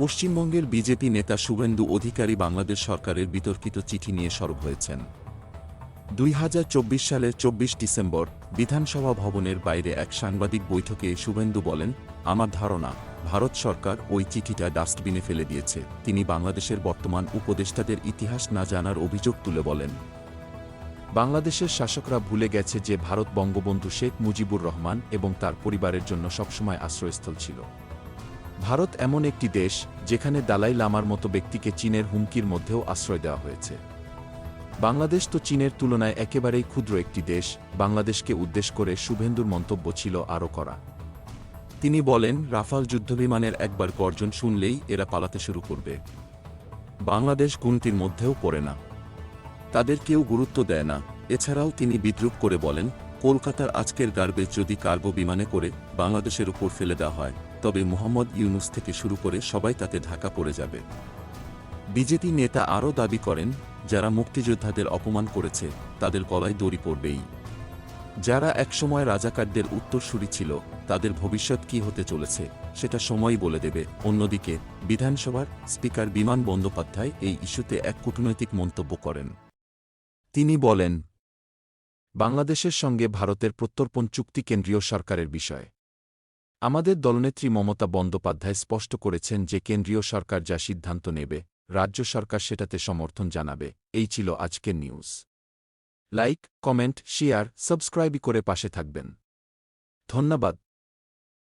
পশ্চিমবঙ্গের বিজেপি নেতা শুভেন্দু অধিকারী বাংলাদেশ সরকারের বিতর্কিত চিঠি নিয়ে সরব হয়েছেন। 2024 সালের 24 ডিসেম্বর বিধানসভা ভবনের বাইরে এক সাংবাদিক বৈঠকে শুভেন্দু বলেন, আমার ধারণা ভারত সরকার ওই চিঠিটা ডাস্টবিনে ফেলে দিয়েছে। তিনি বাংলাদেশের বর্তমান উপদেষ্টাদের ইতিহাস না জানার অভিযোগ তুলে বলেন, বাংলাদেশের শাসকরা ভুলে গেছে যে ভারত বঙ্গবন্ধু শেখ মুজিবুর রহমান এবং তার পরিবারের জন্য সবসময় আশ্রয়স্থল ছিল। ভারত এমন একটি দেশ যেখানে দালাই লামার মতো ব্যক্তিকে চীনের হুমকির মধ্যেও আশ্রয় দেওয়া হয়েছে। বাংলাদেশ তো চীনের তুলনায় একেবারেই ক্ষুদ্র একটি দেশ। বাংলাদেশকে উদ্দেশ করে শুভেন্দুর মন্তব্য ছিল আরও কড়া। তিনি বলেন, রাফাল যুদ্ধবিমানের একবার গর্জন শুনলেই এরা পালাতে শুরু করবে। বাংলাদেশ গুনতির মধ্যেও পড়ে না, তাদের কেউ গুরুত্ব দেয় না। এছাড়াও তিনি বিদ্রূপ করে বলেন, কলকাতার আজকের গার্বেজ যদি কার্গো বিমানে করে বাংলাদেশের উপর ফেলে দেওয়া হয়, তবে মোহাম্মদ ইউনুস থেকে শুরু করে সবাই তাতে ঢাকা পড়ে যাবে। বিজেপি নেতা আরও দাবি করেন, যারা মুক্তিযোদ্ধাদের অপমান করেছে তাদের গলায় দড়ি পড়বেই। যারা একসময় রাজাকারদের উত্তরসূরি ছিল, তাদের ভবিষ্যৎ কী হতে চলেছে সেটা সময়ই বলে দেবে। অন্যদিকে বিধানসভার স্পিকার বিমান বন্দ্যোপাধ্যায় এই ইস্যুতে এক কূটনৈতিক মন্তব্য করেন। তিনি বলেন, বাংলাদেশের সঙ্গে ভারতের প্রত্যর্পণ চুক্তি কেন্দ্রীয় সরকারের বিষয়। আমাদের দলনেত্রী মমতা বন্দ্যোপাধ্যায় স্পষ্ট করেছেন যে কেন্দ্রীয় সরকার যা সিদ্ধান্ত নেবে রাজ্য সরকার সেটাতে সমর্থন জানাবে। এই ছিল আজকের news. Like, comment, share, subscribe করে পাশে থাকবেন। ধন্যবাদ।